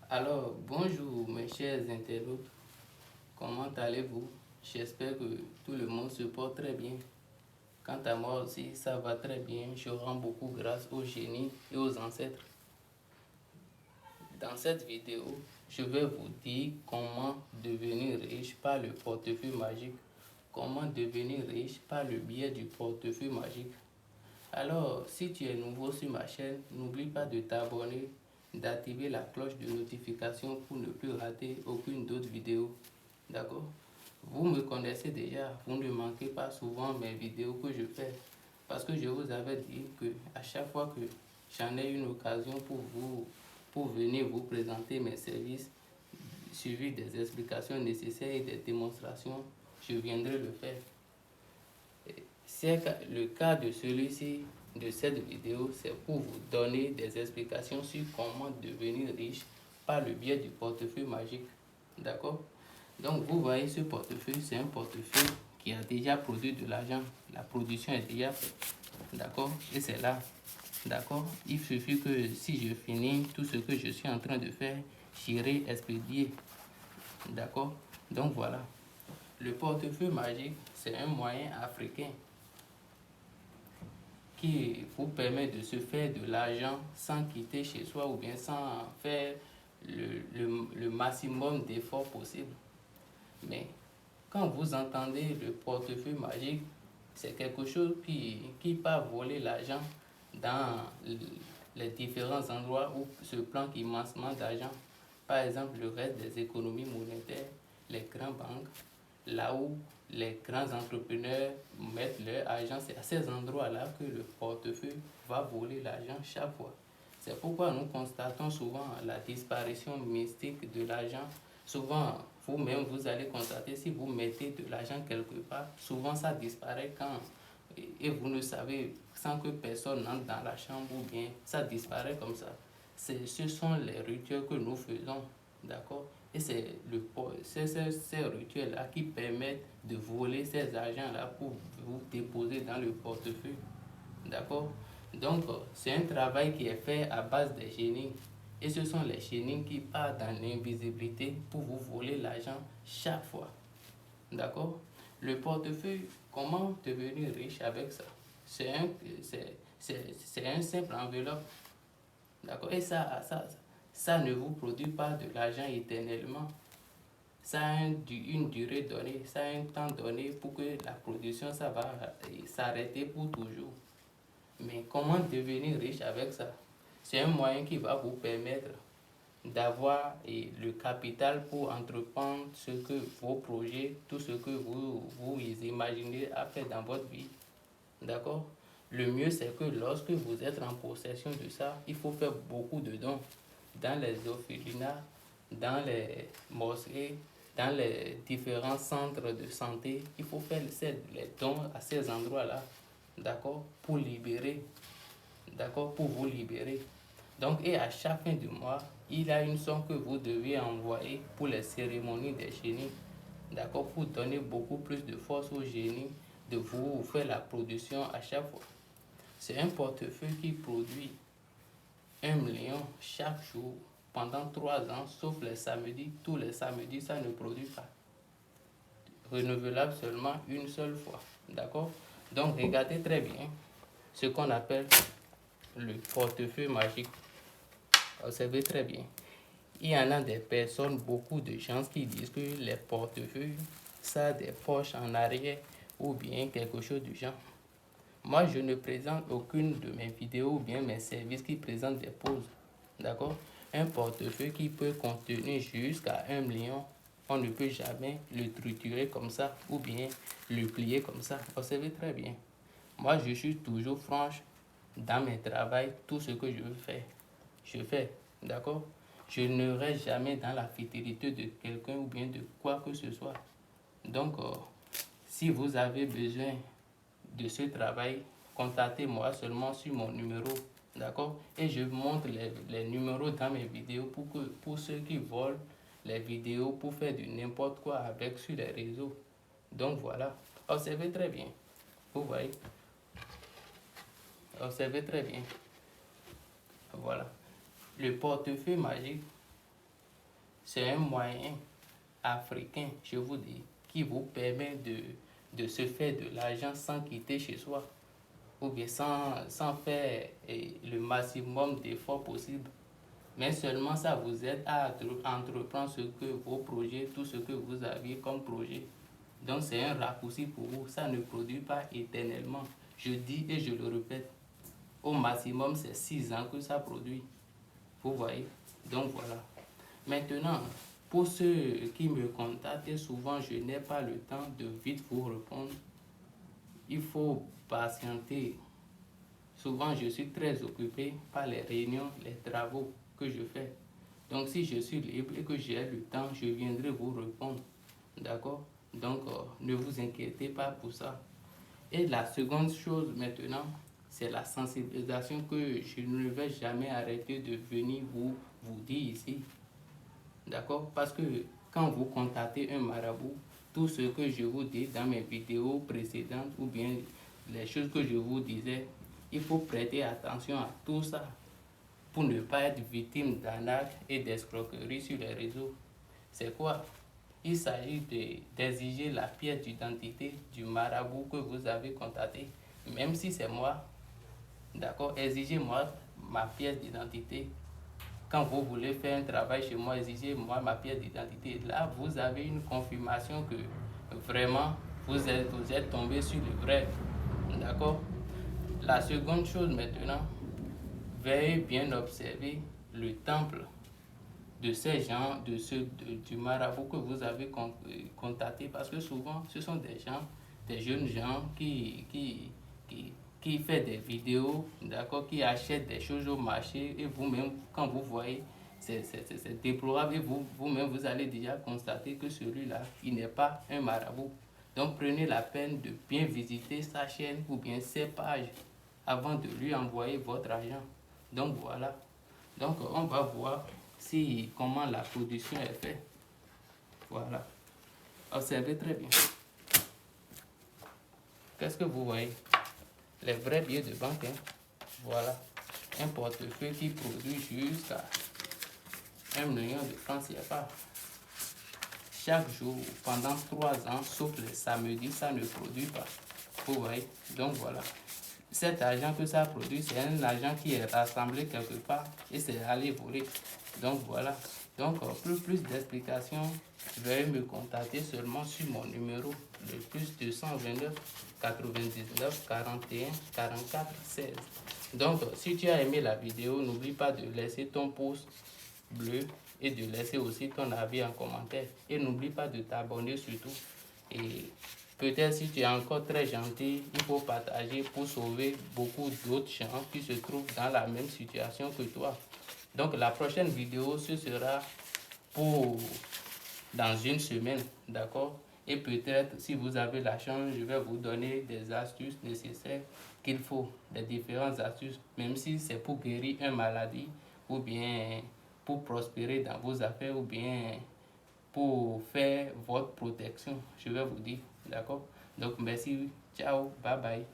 Alors, bonjour mes chers internautes, comment allez-vous? J'espère que tout le monde se porte très bien. Quant à moi aussi, ça va très bien. Je rends beaucoup grâce aux génies et aux ancêtres. Dans cette vidéo, je vais vous dire comment devenir riche par le portefeuille magique. Comment devenir riche par le biais du portefeuille magique. Alors, si tu es nouveau sur ma chaîne, n'oublie pas de t'abonner, d'activer la cloche de notification pour ne plus rater aucune d'autres vidéos. D'accord? Vous me connaissez déjà, vous ne manquez pas souvent mes vidéos que je fais. Parce que je vous avais dit que à chaque fois que j'en ai une occasion pour venir vous présenter mes services, suivi des explications nécessaires et des démonstrations, je viendrai le faire. C'est le cas de celui-ci, de cette vidéo, c'est pour vous donner des explications sur comment devenir riche par le biais du portefeuille magique. D'accord? Donc, vous voyez ce portefeuille, c'est un portefeuille qui a déjà produit de l'argent. La production est déjà faite. D'accord? Et c'est là. D'accord? Il suffit que si je finis tout ce que je suis en train de faire, j'irai expédier. D'accord? Donc, voilà. Le portefeuille magique, c'est un moyen africain qui vous permet de se faire de l'argent sans quitter chez soi ou bien sans faire le maximum d'efforts possible. Mais quand vous entendez le portefeuille magique, c'est quelque chose qui peut voler l'argent dans les différents endroits où se planque immensément d'argent. Par exemple, le reste des économies monétaires, les grandes banques, là où les grands entrepreneurs mettent leur argent, c'est à ces endroits-là que le portefeuille va voler l'argent chaque fois. C'est pourquoi nous constatons souvent la disparition mystique de l'argent. Souvent, vous-même, vous allez constater, si vous mettez de l'argent quelque part, souvent ça disparaît quand, et vous ne savez, sans que personne n'entre dans la chambre ou bien ça disparaît comme ça. Ce sont les rituels que nous faisons, d'accord? Et c'est ces rituels-là qui permettent de voler ces argents-là pour vous déposer dans le portefeuille, d'accord? Donc, c'est un travail qui est fait à base des génies. Et ce sont les génies qui partent dans l'invisibilité pour vous voler l'argent chaque fois. D'accord? Le portefeuille, comment devenir riche avec ça? C'est un, c'est un simple enveloppe. D'accord? Et ça ne vous produit pas de l'argent éternellement. Ça a une durée donnée, ça a un temps donné pour que la production, ça va s'arrêter pour toujours. Mais comment devenir riche avec ça? C'est un moyen qui va vous permettre d'avoir le capital pour entreprendre ce que vos projets, tout ce que vous imaginez à faire dans votre vie. D'accord? Le mieux, c'est que lorsque vous êtes en possession de ça, il faut faire beaucoup de dons dans les orphelinats, dans les mosquées, dans les différents centres de santé. Il faut faire les dons à ces endroits-là, d'accord, pour libérer, d'accord, pour vous libérer. Donc, et à chaque fin du mois, il y a une somme que vous devez envoyer pour les cérémonies des génies, d'accord, pour donner beaucoup plus de force aux génies de vous faire la production à chaque fois. C'est un portefeuille qui produit 1 million chaque jour pendant 3 ans, sauf les samedis. Tous les samedis, ça ne produit pas. Renouvelable seulement une seule fois. D'accord? Donc, regardez très bien ce qu'on appelle le portefeuille magique. Observez très bien. Il y en a des personnes, beaucoup de gens qui disent que les portefeuilles, ça a des poches en arrière ou bien quelque chose du genre. Moi, je ne présente aucune de mes vidéos ou bien mes services qui présentent des pauses. D'accord? Un portefeuille qui peut contenir jusqu'à 1 million, on ne peut jamais le triturer comme ça ou bien le plier comme ça. Observez très bien. Moi, je suis toujours franche dans mes travaux, tout ce que je veux faire. Je fais. D'accord? Je ne reste jamais dans la fidélité de quelqu'un ou bien de quoi que ce soit. Donc, si vous avez besoin de ce travail, contactez-moi seulement sur mon numéro. D'accord? Et je montre les numéros dans mes vidéos pour ceux qui volent les vidéos pour faire du n'importe quoi avec sur les réseaux. Donc voilà. Observez très bien. Vous voyez? Observez très bien. Voilà. Le portefeuille magique, c'est un moyen africain, je vous dis, qui vous permet de se faire de l'argent sans quitter chez soi, ou bien sans faire le maximum d'efforts possible. Mais seulement ça vous aide à entreprendre vos projets, tout ce que vous aviez comme projet. Donc c'est un raccourci pour vous, ça ne produit pas éternellement. Je dis et je le répète, au maximum c'est 6 ans que ça produit. Vous voyez? Donc voilà. Maintenant, pour ceux qui me contactent, et souvent je n'ai pas le temps de vite vous répondre, il faut patienter. Souvent je suis très occupé par les réunions, les travaux que je fais. Donc si je suis libre et que j'ai le temps, je viendrai vous répondre. D'accord? Donc ne vous inquiétez pas pour ça. Et la seconde chose maintenant, c'est la sensibilisation que je ne vais jamais arrêter de venir vous dire ici. D'accord? Parce que quand vous contactez un marabout, tout ce que je vous dis dans mes vidéos précédentes ou bien les choses que je vous disais, il faut prêter attention à tout ça pour ne pas être victime d'arnaques et d'escroqueries sur les réseaux. C'est quoi? Il s'agit d'exiger la pièce d'identité du marabout que vous avez contacté, même si c'est moi. D'accord? Exigez-moi ma pièce d'identité. Quand vous voulez faire un travail chez moi, exigez-moi ma pièce d'identité. Là, vous avez une confirmation que vraiment vous êtes tombé sur le vrai. D'accord? La seconde chose maintenant, veuillez bien observer le temple de ces gens, du marabout que vous avez contacté, parce que souvent ce sont des gens, des jeunes gens qui fait des vidéos, d'accord, qui achètent des choses au marché, et vous-même, quand vous voyez, c'est déplorable, et vous-même, vous allez déjà constater que celui-là, il n'est pas un marabout. Donc prenez la peine de bien visiter sa chaîne ou bien ses pages avant de lui envoyer votre argent. Donc voilà. Donc on va voir comment la production est faite. Voilà. Observez très bien. Qu'est-ce que vous voyez? Les vrais billets de banque. Voilà. Un portefeuille qui produit jusqu'à 1 million de francs CFA. Chaque jour, pendant 3 ans, sauf les samedis, ça ne produit pas. Vous voyez? Donc voilà. Cet argent que ça produit, c'est un argent qui est rassemblé quelque part et c'est allé voler. Donc voilà. Donc pour plus d'explications, veuillez me contacter seulement sur mon numéro, le plus 229 99 41 44 16. Donc si tu as aimé la vidéo, n'oublie pas de laisser ton pouce bleu et de laisser aussi ton avis en commentaire. Et n'oublie pas de t'abonner surtout. Et peut-être si tu es encore très gentil, il faut partager pour sauver beaucoup d'autres gens qui se trouvent dans la même situation que toi. Donc la prochaine vidéo, ce sera pour dans une semaine, d'accord? Et peut-être si vous avez la chance, je vais vous donner des astuces nécessaires qu'il faut, des différentes astuces, même si c'est pour guérir une maladie ou bien pour prospérer dans vos affaires ou bien pour faire votre protection, je vais vous dire, d'accord? Donc merci, ciao, bye bye.